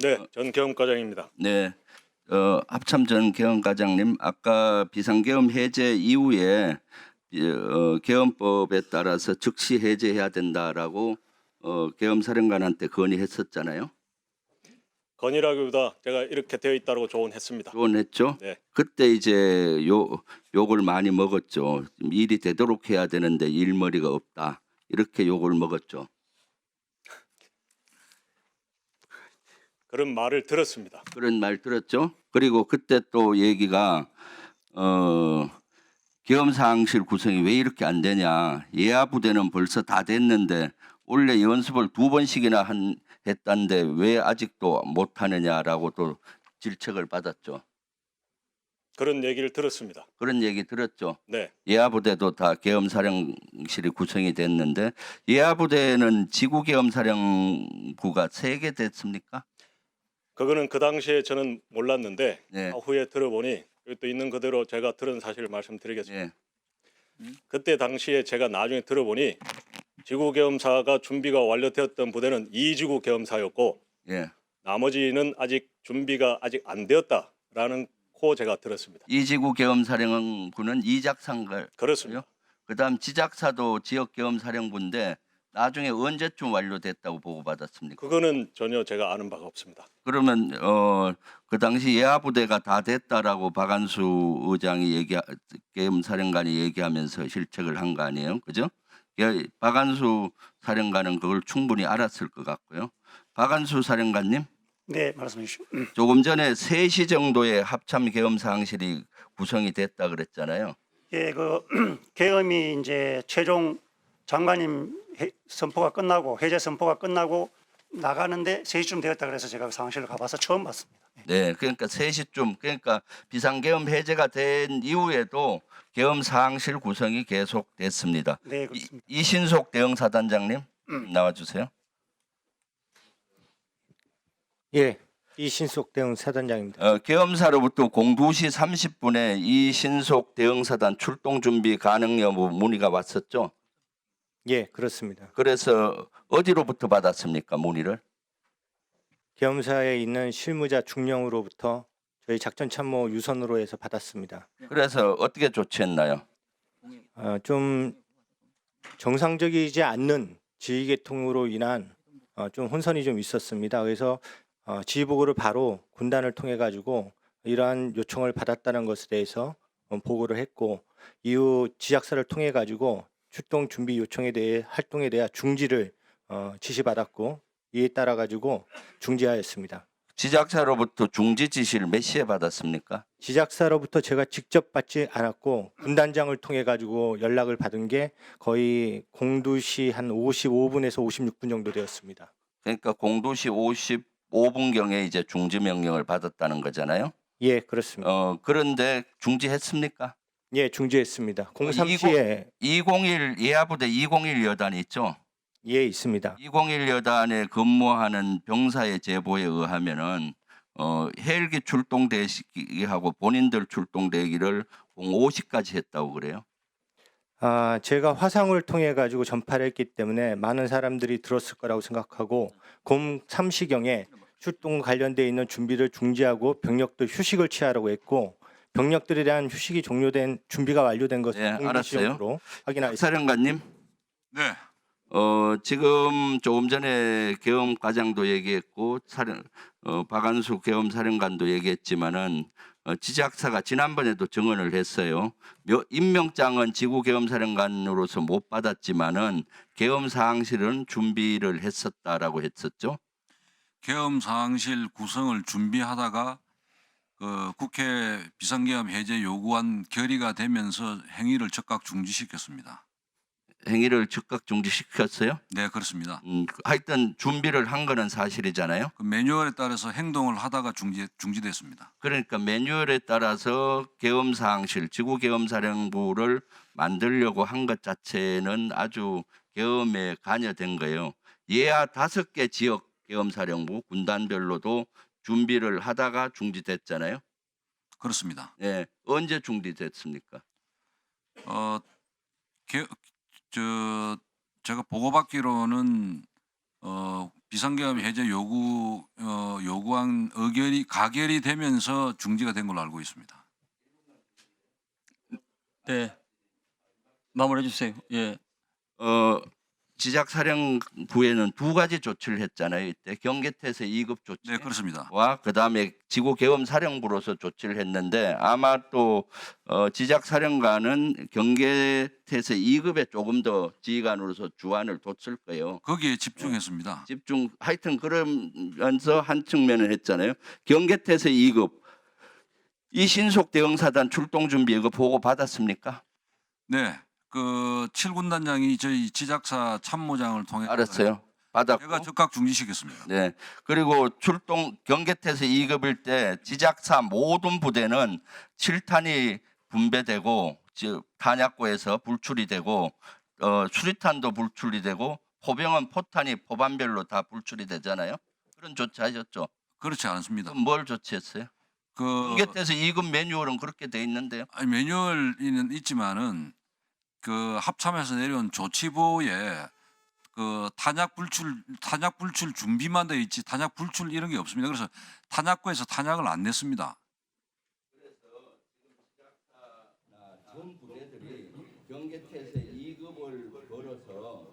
네, 전 계엄과장입니다. 네, 합참 전 계엄과장님, 아까 비상계엄 해제 이후에 계엄법에 따라서 즉시 해제해야 된다라고 계엄사령관한테 건의했었잖아요. 건의라기보다 제가 이렇게 되어 있다고 조언했습니다. 조언했죠. 네, 그때 이제 욕을 많이 먹었죠. 일이 되도록 해야 되는데 일머리가 없다. 이렇게 욕을 먹었죠. 그런 말을 들었습니다. 그런 말 들었죠. 그리고 그때 또 얘기가 계엄사항실 구성이 왜 이렇게 안 되냐. 예하 부대는 벌써 다 됐는데 원래 연습을 2번씩이나 했단데 왜 아직도 못 하느냐라고 또 질책을 받았죠. 그런 얘기를 들었습니다. 그런 얘기 들었죠. 네, 예하 부대도 다 계엄사령실이 구성이 됐는데 예하 부대는 지구 계엄사령부가 3개 됐습니까? 그거는 그 당시에 저는 몰랐는데 네. 후에 들어보니 여기 또 있는 그대로 제가 들은 사실을 말씀드리겠습니다. 예. 그때 당시에 제가 나중에 들어보니 지구 계엄사가 준비가 완료되었던 부대는 2지구 계엄사였고 예. 나머지는 아직 준비가 아직 안 되었다라는 코 제가 들었습니다. 이지구 계엄사령부는 이작상가요. 그렇습니다. 그다음 지작사도 지역 계엄사령부인데 나중에 언제쯤 완료됐다고 보고받았습니까? 그거는 전혀 제가 아는 바가 없습니다. 그러면 그 당시 예하 부대가 다 됐다라고 박안수 의장이 계엄사령관이 얘기하면서 실책을 한 거 아니에요, 그죠? 박안수 사령관은 그걸 충분히 알았을 것 같고요. 박안수 사령관님, 네, 말씀해 주시죠. 조금 전에 3시 정도에 합참 계엄사항실이 구성이 됐다 그랬잖아요. 예, 그 계엄이 이제 최종 장관님 선포가 끝나고 해제 선포가 끝나고 나가는데 3시쯤 되었다 그래서 제가 상황실을 가봐서 처음 봤습니다. 네, 그러니까 3시쯤, 그러니까 비상계엄 해제가 된 이후에도 계엄사항실 구성이 계속됐습니다. 네, 그렇습니다. 이신속 대응사단장님 나와주세요. 예, 이신속 대응사단장입니다. 계엄사로부터 02시 30분에 이신속 대응사단 출동 준비 가능 여부 문의가 왔었죠. 예, 그렇습니다. 그래서 어디로부터 받았습니까, 문의를? 계엄사에 있는 실무자 중령으로부터 저희 작전참모 유선으로 해서 받았습니다. 그래서 어떻게 조치했나요? 좀 정상적이지 않는 지휘계통으로 인한 좀 혼선이 좀 있었습니다. 그래서 지휘보고를 바로 군단을 통해 가지고 이러한 요청을 받았다는 것에 대해서 보고를 했고 이후 지작사를 통해 가지고 출동 준비 요청에 대해 활동에 대한 중지를 지시받았고 이에 따라 가지고 중지하였습니다. 지작사로부터 중지 지시를 몇 시에 받았습니까? 지작사로부터 제가 직접 받지 않았고 군단장을 통해 가지고 연락을 받은 게 거의 02시 한 55분에서 56분 정도 되었습니다. 그러니까 02시 55분경에 이제 중지 명령을 받았다는 거잖아요. 예, 그렇습니다. 그런데 중지했습니까? 예, 중지했습니다. 03시에 201 예하부대 201 여단이 있죠. 예, 있습니다. 201 여단에 근무하는 병사의 제보에 의하면은 헬기 출동 대기하고 본인들 출동 대기를 05시까지 했다고 그래요. 제가 화상을 통해 가지고 전파를 했기 때문에 많은 사람들이 들었을 거라고 생각하고 03시경에 출동 관련돼 있는 준비를 중지하고 병력들 휴식을 취하라고 했고 병력들에 대한 휴식이 종료된 준비가 완료된 것을 네, 알았어요. 공식적으로 확인하였습니다. 사령관님, 네, 지금 조금 전에 계엄과장도 얘기했고 박안수 계엄사령관도 얘기했지만은 지작사가 지난번에도 증언을 했어요. 임명장은 지구 계엄사령관으로서 못 받았지만은 계엄사항실은 준비를 했었다라고 했었죠. 계엄사항실 구성을 준비하다가 그 국회 비상계엄 해제 요구안 결의가 되면서 행위를 즉각 중지시켰습니다. 행위를 즉각 중지시켰어요. 네, 그렇습니다. 하여튼 준비를 한 거는 사실이잖아요. 그 매뉴얼에 따라서 행동을 하다가 중지됐습니다. 그러니까 매뉴얼에 따라서 계엄사항실, 지구계엄사령부를 만들려고 한 것 자체는 아주 계엄에 관여된 거예요. 예하 5개 지역 계엄사령부 군단별로도 준비를 하다가 중지됐잖아요. 그렇습니다. 네, 언제 중지됐습니까? 제가 보고받기로는 비상계엄 해제 요구한 의견이 가결이 되면서 중지가 된 걸로 알고 있습니다. 네. 마무리해 주세요. 예. 지작사령부에는 두 가지 조치를 했잖아요. 이때 경계태세 2급 조치. 네, 그렇습니다. 와 그다음에 지구계엄사령부로서 조치를 했는데 아마 또 지작사령관은 경계태세 2급에 조금 더 지휘관으로서 주안을 뒀을 거예요. 거기에 집중했습니다. 하여튼 그러면서 한 측면을 했잖아요. 경계태세 2급 이 신속 대응사단 출동 준비 이거 보고 받았습니까? 네, 그 7군단장이 저희 지작사 참모장을 통해 알았어요. 받았고. 제가 즉각 중지시켰습니다. 네. 그리고 출동 경계태세 2급일 때 지작사 모든 부대는 7탄이 분배되고 즉 탄약고에서 불출이 되고 수리탄도 불출이 되고 포병은 포탄이 포반별로 다 불출이 되잖아요. 그런 조치하셨죠? 그렇지 않습니다. 그럼 뭘 조치했어요? 그 경계태세 2급 매뉴얼은 그렇게 돼 있는데요. 아니, 매뉴얼은 있지만은 그 합참에서 내려온 조치부에 그 탄약 불출 준비만 돼 있지 탄약 불출 이런 게 없습니다. 그래서 탄약고에서 탄약을 안 냈습니다. 전 부대들이 경계태세 2급을 걸어서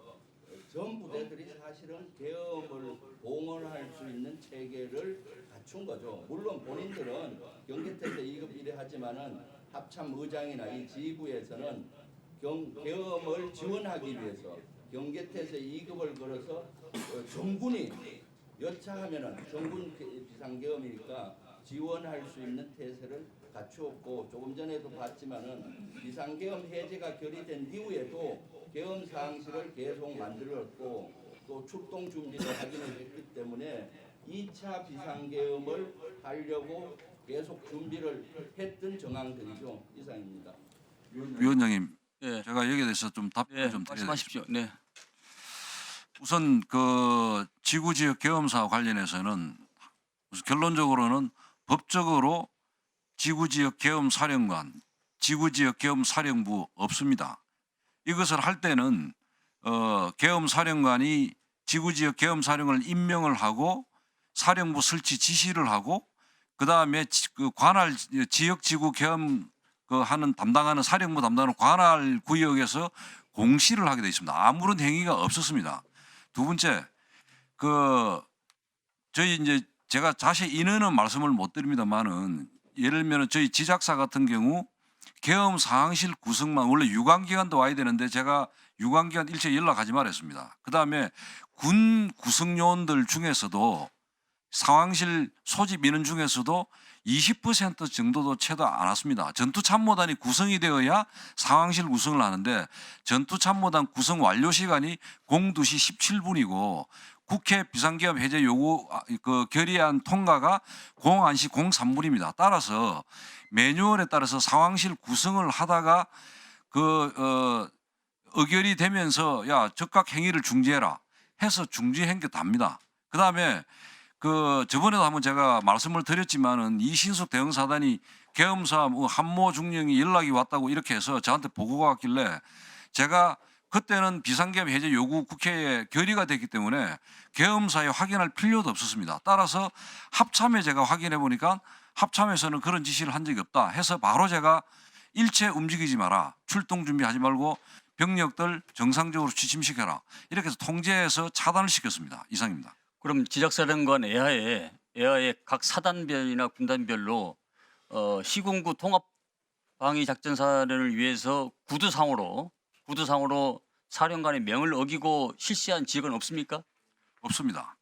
전 부대들이 사실은 계엄을 봉헌할 수 있는 체계를 갖춘 거죠. 물론 본인들은 경계태세 2급 이래 하지만은 합참 의장이나 이 지휘부에서는 계엄을 지원하기 위해서 경계태세 2급을 걸어서 정군이 여차하면은 정군 비상계엄이니까 지원할 수 있는 태세를 갖추었고 조금 전에도 봤지만은 비상계엄 해제가 결의된 이후에도 계엄 사항실을 계속 만들었고 또 출동 준비를 하기는 했기 때문에 2차 비상계엄을 하려고 계속 준비를 했던 정황들이죠. 이상입니다. 위원장님, 예. 제가 여기에 대해서 좀 답변 예. 좀 드려야 말씀하십시오. 네. 우선 그 지구지역 계엄사와 관련해서는 우선 결론적으로는 법적으로 지구지역 계엄사령관, 지구지역 계엄사령부 없습니다. 이것을 할 때는 계엄사령관이 지구지역 계엄사령을 임명을 하고 사령부 설치 지시를 하고 그 다음에 그 관할 지역지구 계엄 그 하는 담당하는 사령부 담당하는 관할 구역에서 공시를 하게 돼 있습니다. 아무런 행위가 없었습니다. 두 번째, 그 저희 이제 제가 자세히 인원은 말씀을 못 드립니다만은 예를 들면 저희 지작사 같은 경우 계엄 상황실 구성만 원래 유관기관도 와야 되는데 제가 유관기관 일체 연락하지 말았습니다. 그 다음에 군 구성요원들 중에서도 상황실 소집 인원 중에서도 20% 정도도 채도 안 왔습니다. 전투참모단이 구성이 되어야 상황실 구성을 하는데 전투참모단 구성 완료 시간이 02시 17분이고 국회 비상계엄 해제 요구 그 결의안 통과가 01시 03분입니다. 따라서 매뉴얼에 따라서 상황실 구성을 하다가 의결이 되면서 야 적각 행위를 중지해라 해서 중지한 게 답니다. 그 다음에 저번에도 한번 제가 말씀을 드렸지만은 이신속 대응사단이 계엄사 한모 중령이 연락이 왔다고 이렇게 해서 저한테 보고가 왔길래 제가 그때는 비상계엄 해제 요구 국회에 결의가 됐기 때문에 계엄사에 확인할 필요도 없었습니다. 따라서 합참에 제가 확인해 보니까 합참에서는 그런 지시를 한 적이 없다 해서 바로 제가 일체 움직이지 마라. 출동 준비하지 말고 병력들 정상적으로 취침시켜라. 이렇게 해서 통제해서 차단을 시켰습니다. 이상입니다. 그럼 지작사령관 애하에 각 사단별이나 군단별로 시군구 통합 방위 작전 사령을 위해서 구두상으로 사령관의 명을 어기고 실시한 지역은 없습니까? 없습니다.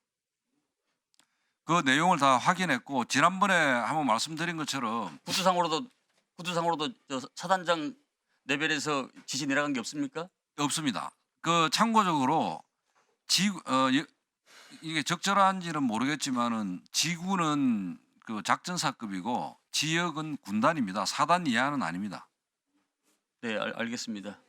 그 내용을 다 확인했고 지난번에 한번 말씀드린 것처럼 구두상으로도 저 사단장 레벨에서 지시 내려간 게 없습니까? 없습니다. 참고적으로 이게 적절한지는 모르겠지만은 지구는 작전사급이고 지역은 군단입니다. 사단 이하는 아닙니다. 네, 알겠습니다.